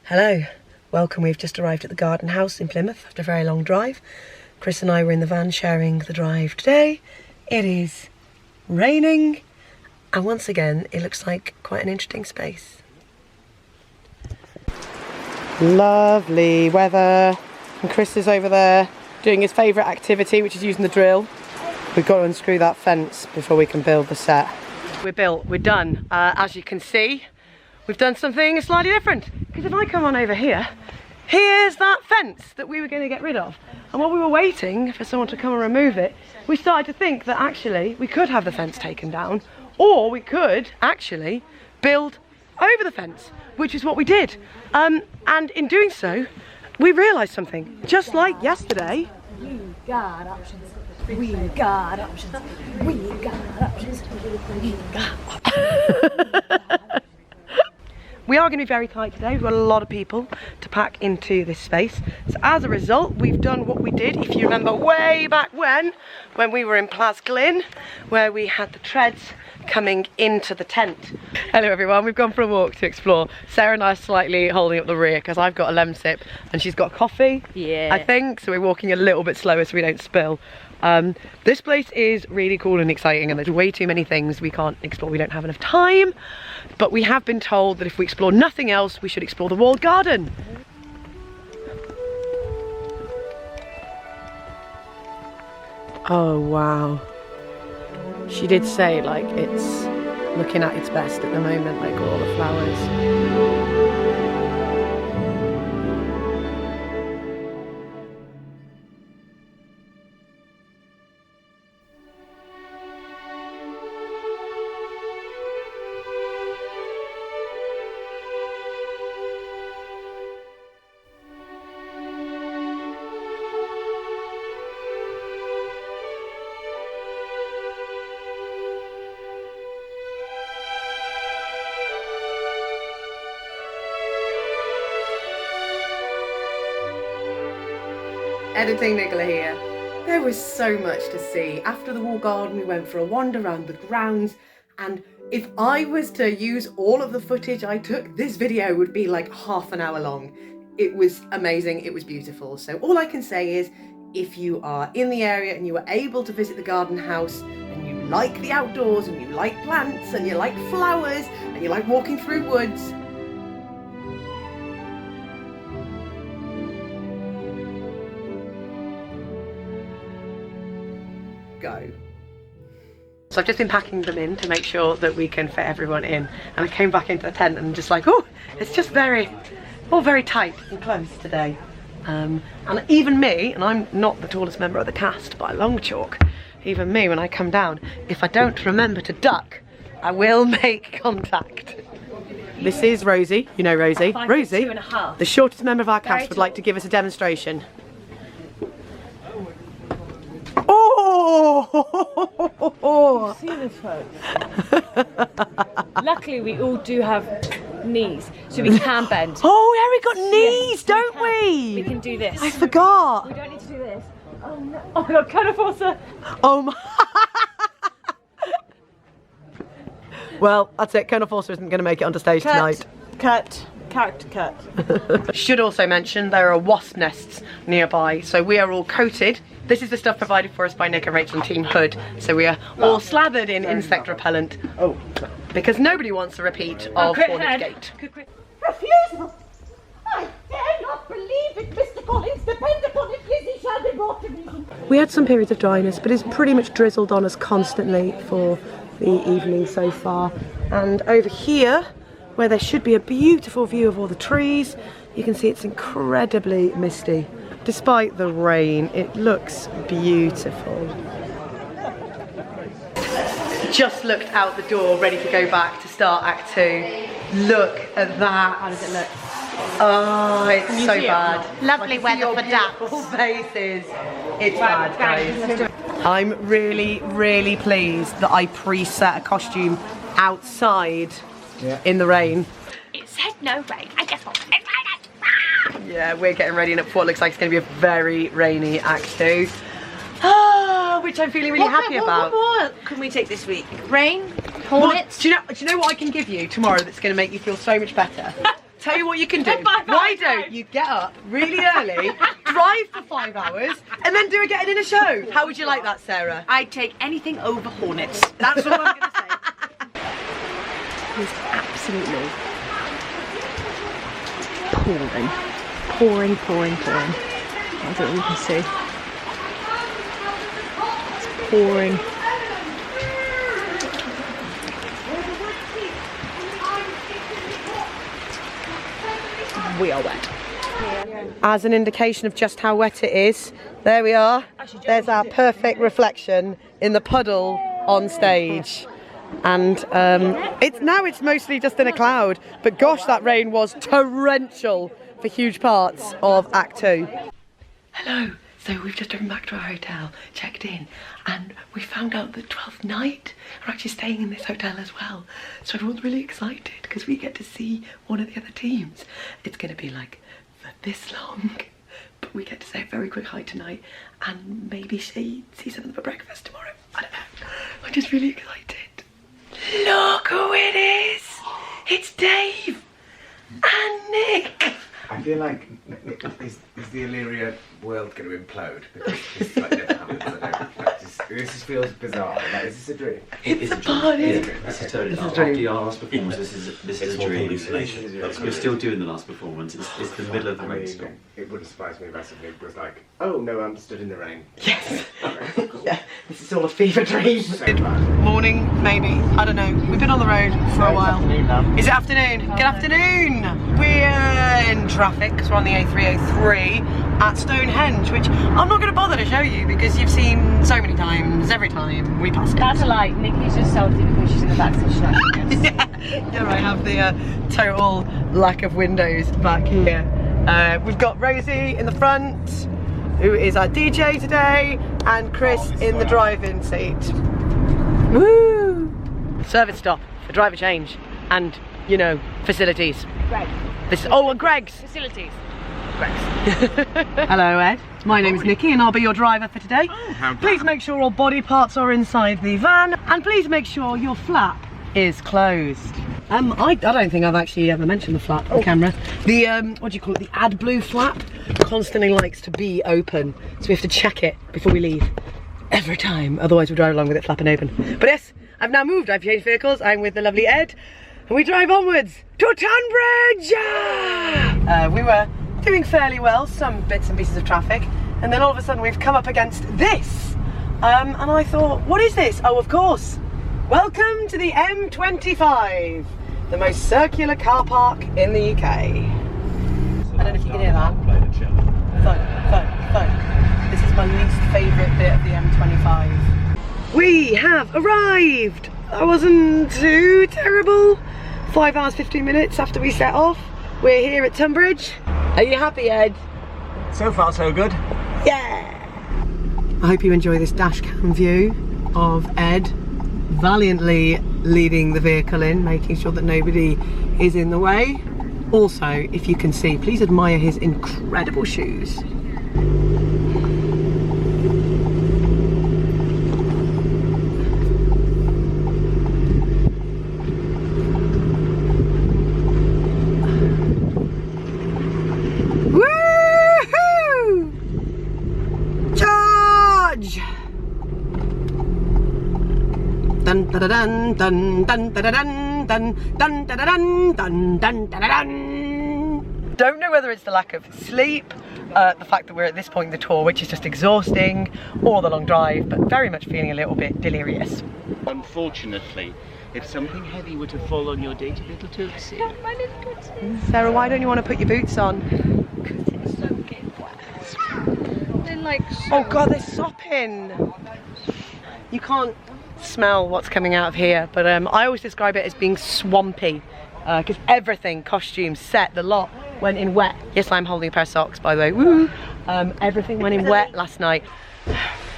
Hello, welcome. We've just arrived at the garden house in Plymouth after a very long drive. Chris and I were in the van sharing the drive today. It is raining and once again it looks like quite an interesting space. Lovely weather, and Chris is over there doing his favourite activity, which is using the drill. We've got to unscrew that fence before we can build the set. We're built, we're done. As you can see, we've done something slightly different. Because if I come on over here, here's that fence that we were going to get rid of. And while we were waiting for someone to come and remove it, we started to think that actually we could have the fence taken down, or we could actually build over the fence, which is what we did. And in doing so, we realised something. Just like yesterday. We got options. We got options. We got options. We got We are going to be very tight today. We've got a lot of people to pack into this space. So as a result, we've done what we did, if you remember way back when we were in Plasglyn, where we had the treads coming into the tent. Hello everyone, we've gone for a walk to explore. Sarah and I are slightly holding up the rear because I've got a lemon sip and she's got coffee, I think. So we're walking a little bit slower so we don't spill. This place is really cool and exciting, and there's way too many things we can't explore. We don't have enough time, but we have been told that if we explore nothing else, we should explore the walled garden. Oh wow. She did say like it's looking at its best at the moment, like all the flowers. Editing Nicola here. There was so much to see. After the walled garden we went for a wander around the grounds, and if I was to use all of the footage I took, this video would be like half an hour long. It was amazing, it was beautiful. So all I can say is, if you are in the area and you are able to visit the garden house and you like the outdoors and you like plants and you like flowers and you like walking through woods, go. So I've just been packing them in to make sure that we can fit everyone in, and I came back into the tent and just like, oh, it's just all very tight and close today. And even me, and I'm not the tallest member of the cast by a long chalk, even me, when I come down, if I don't remember to duck, I will make contact. This is Rosie, you know Rosie. Rosie, 2.5. the shortest member of our cast, would like to give us a demonstration. Oh! See this, folks? Luckily, we all do have knees, so we can bend. Oh, yeah, we got knees, yes, don't we? We can do this. I forgot. We don't need to do this. Oh no! Oh my God, kind of forcer. Oh my. Well, that's it. Colonel Forster isn't going to make it onto stage tonight. Cut. Character cut. Should also mention there are wasp nests nearby, so we are all coated. This is the stuff provided for us by Nick and Rachel and Team Hood, so we are all slathered in insect repellent. Oh, because nobody wants a repeat of Hornet Gate. Refusal! I dare not believe it, Mr. Collins. Depend upon it, Lizzie shall be brought to reason. We had some periods of dryness, but it's pretty much drizzled on us constantly for the evening so far. And over here, where there should be a beautiful view of all the trees, you can see it's incredibly misty. Despite the rain, it looks beautiful. Just looked out the door, ready to go back to start Act 2. Look at that. How does it look? Oh, it's so bad. Lovely weather for ducks. Beautiful faces. It's bad, guys. I'm really, really pleased that I preset a costume outside in the rain. It said no rain. I guess what? Yeah, we're getting ready for what looks like it's going to be a very rainy Act 2. Which I'm feeling really happy about. What more can we take this week? Rain? Hornets? Well, do you know what I can give you tomorrow that's going to make you feel so much better? tell you what you can do. Why don't you get up really early, drive for 5 hours, and then do it getting in a show? How would you like that, Sarah? I'd take anything over Hornets. That's all I'm going to say. It's absolutely pouring. Pouring, pouring, pouring. I don't know if you can see. It's pouring. We are wet. As an indication of just how wet it is, there we are. There's our perfect reflection in the puddle on stage. And it's mostly just in a cloud, but gosh, that rain was torrential for huge parts of Act 2. Hello, so we've just driven back to our hotel, checked in, and we found out that 12th night we're actually staying in this hotel as well. So everyone's really excited because we get to see one of the other teams. It's going to be like for this long, but we get to say a very quick hi tonight and maybe see some of them for breakfast tomorrow. I don't know. I'm just really excited. Look who it is! It's Dave and Nick! I feel like, is the Illyria world going to implode? Because this like never happens. This feels bizarre. Like, is this a dream? It's a party! This is totally after your last performance. This is a dream. You're still doing the last performance. It's the middle of the rainstorm. It wouldn't surprise me massively if it was like, oh no, I'm stood in the rain. Yes! Yeah, this is all a fever dream. So bad. Morning, maybe. I don't know. We've been on the road for a while. Is it afternoon? Good afternoon! We're in traffic because we're on the A303 at Stonehenge, which I'm not going to bother to show you because you've seen so many times, every time we pass it. That's a lie. Nikki's just salty because she's in the back seat. Yeah, I have the total lack of windows back here. We've got Rosie in the front, who is our DJ today, and Chris in the driving seat. Woo! Service stop for driver change and, you know, facilities. Greg. And Greg's. Facilities. Hello Ed, my name is Nikki and I'll be your driver for today. Please make sure all body parts are inside the van and please make sure your flap is closed. I don't think I've actually ever mentioned the flap on camera. The, what do you call it, the AdBlue flap constantly likes to be open, so we have to check it before we leave. Every time, otherwise we'll drive along with it flapping open. But yes, I've now moved, I've changed vehicles, I'm with the lovely Ed and we drive onwards to Tonbridge! We were doing fairly well, some bits and pieces of traffic, and then all of a sudden we've come up against this. And I thought, what is this? Oh, of course. Welcome to the M25, the most circular car park in the UK. I don't know if you can hear that. Thud. This is my least favourite bit of the M25. We have arrived. That wasn't too terrible. 5 hours, 15 minutes after we set off. We're here at Tonbridge. Are you happy, Ed? So far, so good. Yeah! I hope you enjoy this dash cam view of Ed valiantly leading the vehicle in, making sure that nobody is in the way. Also, if you can see, please admire his incredible shoes. Dun dun dun dun dun dun dun dun dun dun dun dun dun. Don't know whether it's the lack of sleep, the fact that we're at this point in the tour, which is just exhausting, or the long drive, but very much feeling a little bit delirious. Unfortunately, if something heavy were to fall on your dainty little tootsie. My little tootsie. Sarah, why don't you want to put your boots on? Because it's so getting wet. They're like so... Oh God, they're sopping. You can't smell what's coming out of here, but I always describe it as being swampy because everything, costumes, set, the lot went in wet. Yes, I'm holding a pair of socks, by the way. Woo! Everything went in wet last night.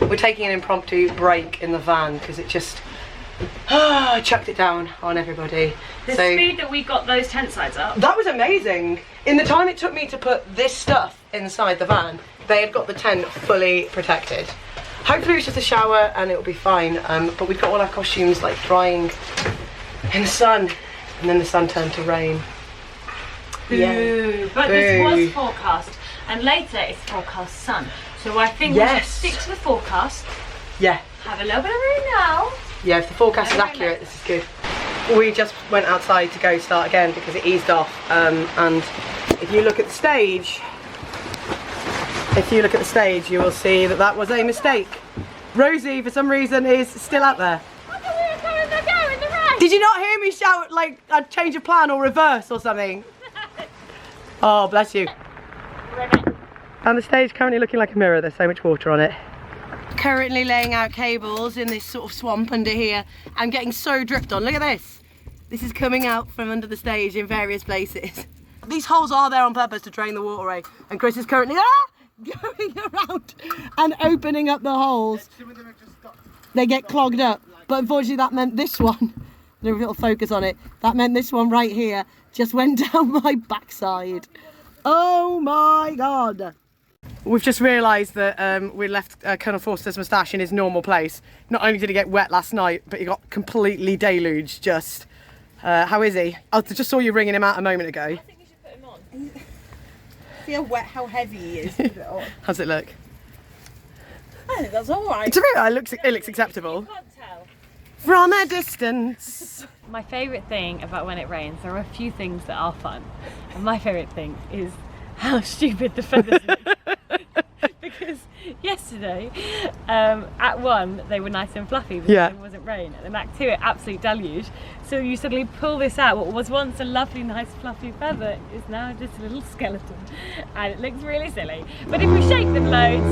We're taking an impromptu break in the van because it just chucked it down on everybody. The speed that we got those tent sides up. That was amazing. In the time it took me to put this stuff inside the van, they had got the tent fully protected. Hopefully it's just a shower and it'll be fine, but we've got all our costumes like drying in the sun, and then the sun turned to rain. Boo. But this was forecast, and later it's forecast sun. So I think we should stick to the forecast. Yeah. Have a little bit of rain now. Yeah, if the forecast is accurate, this is good. We just went outside to go start again because it eased off. And if you look at the stage, you will see that that was a mistake. Rosie, for some reason, is still out there. Did you not hear me shout like a change of plan or reverse or something? Oh, bless you. And the stage currently looking like a mirror. There's so much water on it. Currently laying out cables in this sort of swamp under here. I'm getting so dripped on. Look at this. This is coming out from under the stage in various places. These holes are there on purpose to drain the water away. And Chris is currently going around and opening up the holes. They get clogged up. But unfortunately that meant this one, there's a little focus on it, that meant this one right here just went down my backside. Oh my God. We've just realised that we left Colonel Forster's moustache in his normal place. Not only did he get wet last night, but he got completely deluged just. How is he? I just saw you ringing him out a moment ago. I think you should put him on. See how wet, how heavy he is. Put it on. How's it look? I think that's all right. To me, it looks acceptable. Can't tell. From a distance. My favourite thing about when it rains, there are a few things that are fun. And my favourite thing is how stupid the feathers look. Because yesterday, at 1 they were nice and fluffy because there wasn't rain, and then Act 2 it absolute deluge. So you suddenly pull this out, what was once a lovely, nice, fluffy feather is now just a little skeleton, and it looks really silly. But if we shake them loads,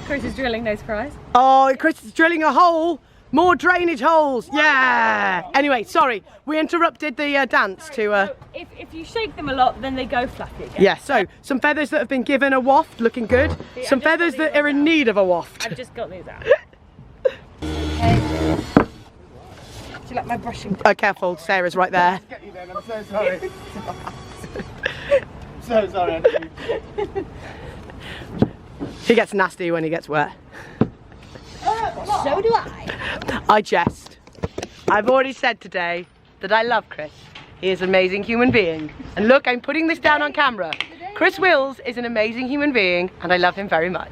Chris is drilling, no surprise. Oh, Chris is drilling a hole. More drainage holes, yeah! Anyway, sorry, we interrupted the dance to... So if you shake them a lot, then they go fluffy again. Yeah, so some feathers that have been given a waft, looking good. Some feathers that are in need of a waft. I've just got these out. Okay. Do you like my brushing? Oh, careful, Sarah's right there. I'm so sorry. So sorry. He gets nasty when he gets wet. So do I. I jest. I've already said today that I love Chris. He is an amazing human being. And look, I'm putting this down on camera. Chris Wills is an amazing human being and I love him very much.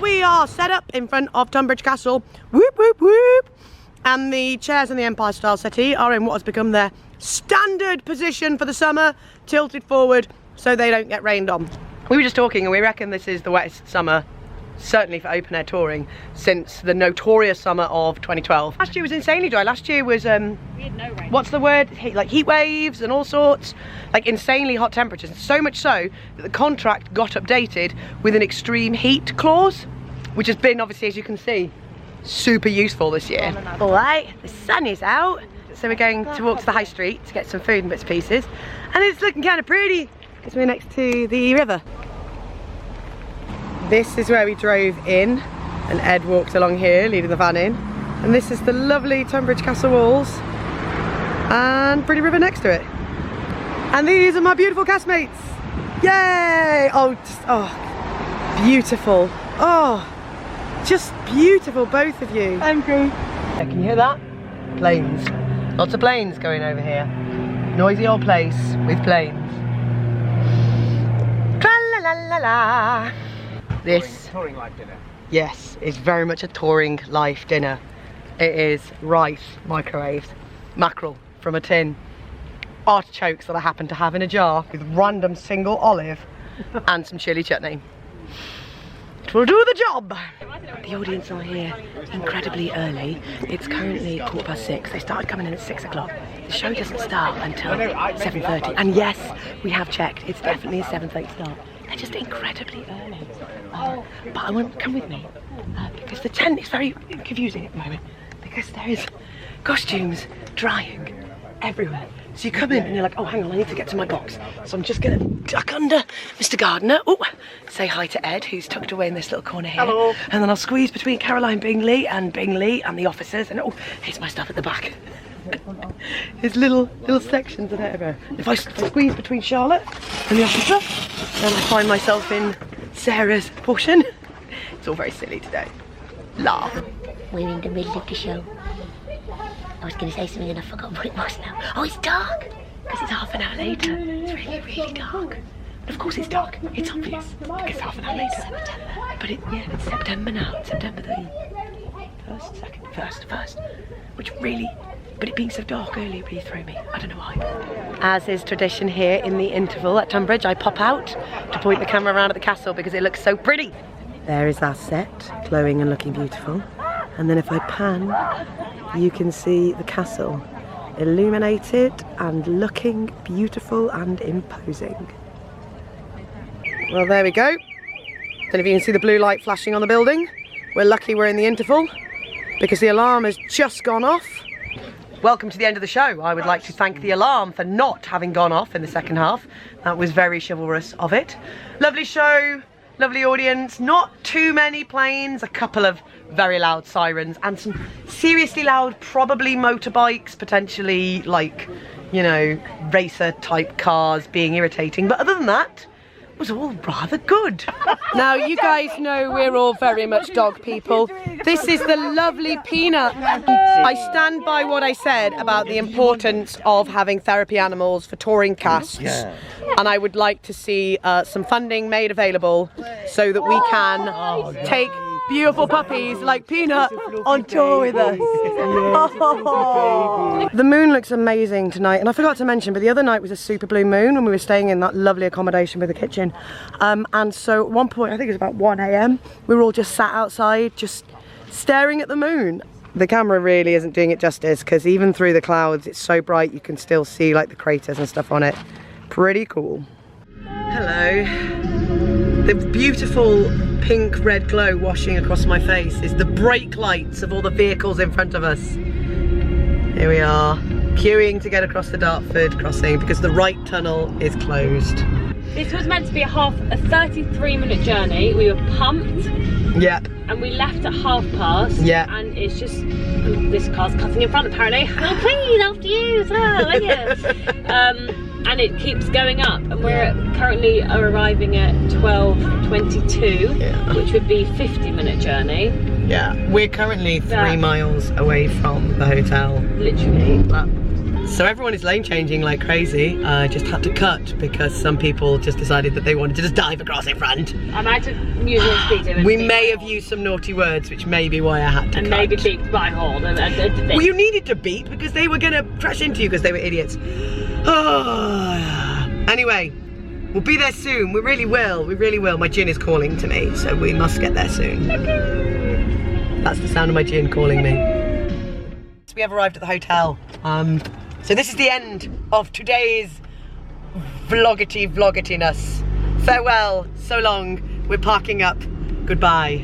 We are set up in front of Tonbridge Castle. Whoop, whoop, whoop. And the chairs and the Empire style settee are in what has become their standard position for the summer, tilted forward so they don't get rained on. We were just talking and we reckon this is the wettest summer, certainly for open air touring, since the notorious summer of 2012. Last year was insanely dry. Last year was, We had no rain. what's the word? Like heat waves and all sorts, like insanely hot temperatures. So much so that the contract got updated with an extreme heat clause, which has been, obviously, as you can see, super useful this year. All right, the sun is out, so we're going to walk to the high street to get some food and bits and pieces, and it's looking kind of pretty because we're next to the river. This is where we drove in, and Ed walked along here leading the van in, and this is the lovely Tonbridge Castle walls and pretty river next to it. And these are my beautiful castmates. Yay! Oh, just, oh, beautiful. Oh, just beautiful, both of you. I'm great. Yeah, can you hear that? Planes. Lots of planes going over here. Noisy old place with planes. Tra-la-la-la-la. This, Touring life dinner. yes, is very much a touring life dinner. It is rice microwaved, mackerel from a tin, artichokes that I happen to have in a jar with random single olive and some chilli chutney. It will do the job. The audience are here incredibly early. It's currently 6:15. They started coming in at 6 o'clock. The show doesn't start until 7:30. And yes, we have checked. It's definitely a 7:30 start. They're just incredibly early. But I want come with me because the tent is very confusing at the moment because there is costumes drying everywhere. So you come in and you're like, oh, hang on, I need to get to my box. So I'm just going to duck under Mr. Gardner. Oh, say hi to Ed, who's tucked away in this little corner here. Hello. And then I'll squeeze between Caroline Bingley and the officers. And oh, here's my stuff at the back. There's little sections of it everywhere. If I squeeze between Charlotte and the officer, then I find myself in Sarah's portion. It's all very silly today. Laugh. We're in the middle of the show. I was going to say something and I forgot what it was now. Oh, it's dark. Because it's half an hour later. It's really, really dark. But of course it's dark. It's obvious. Because it's half an hour later. But it's September now. It's September the 1st. Which really, but it being so dark early really threw me. I don't know why. As is tradition here in the interval at Tonbridge, I pop out to point the camera around at the castle because it looks so pretty. There is our set, glowing and looking beautiful. And then if I pan, you can see the castle illuminated and looking beautiful and imposing. Well, there we go. Don't know if you can see the blue light flashing on the building. We're lucky we're in the interval because the alarm has just gone off. Welcome to the end of the show. I would like to thank the alarm for not having gone off in the second half. That was very chivalrous of it. Lovely show, lovely audience, not too many planes, a couple of very loud sirens and some seriously loud, probably motorbikes, potentially like, you know, racer type cars being irritating. But other than that, it was all rather good. Now you guys know we're all very much dog people. This is the lovely Peanut. I stand by what I said about the importance of having therapy animals for touring casts. And I would like to see some funding made available so that we can take beautiful puppies like Peanut on tour with us. Oh. The moon looks amazing tonight, and I forgot to mention, but the other night was a super blue moon when we were staying in that lovely accommodation with a kitchen. And so at one point, I think it was about 1 AM, we were all just sat outside, just staring at the moon. The camera really isn't doing it justice because even through the clouds, it's so bright you can still see like the craters and stuff on it. Pretty cool. Hello. The beautiful pink red glow washing across my face is the brake lights of all the vehicles in front of us. Here we are, queuing to get across the Dartford crossing because the right tunnel is closed. This was meant to be a 33-minute journey. We were pumped. Yep. And we left at past. Yeah. And it's just, this car's cutting in front apparently. Oh please, after you as well, will you? And it keeps going up, and we're currently arriving at 12:22, which would be a 50-minute journey. Yeah, we're currently 3 miles away from the hotel. Literally. So everyone is lane changing like crazy. I just had to cut because some people just decided that they wanted to just dive across in front. I might have used a speeder. We may have used some naughty words, which may be why I had to cut. And maybe beeped my horn. Well, you needed to beep because they were going to crash into you because they were idiots. Anyway, we'll be there soon. We really will. We really will. My gin is calling to me, so we must get there soon. That's the sound of my gin calling me. So we have arrived at the hotel. So this is the end of today's vloggity-vloggetiness. Farewell, so long, we're parking up, goodbye.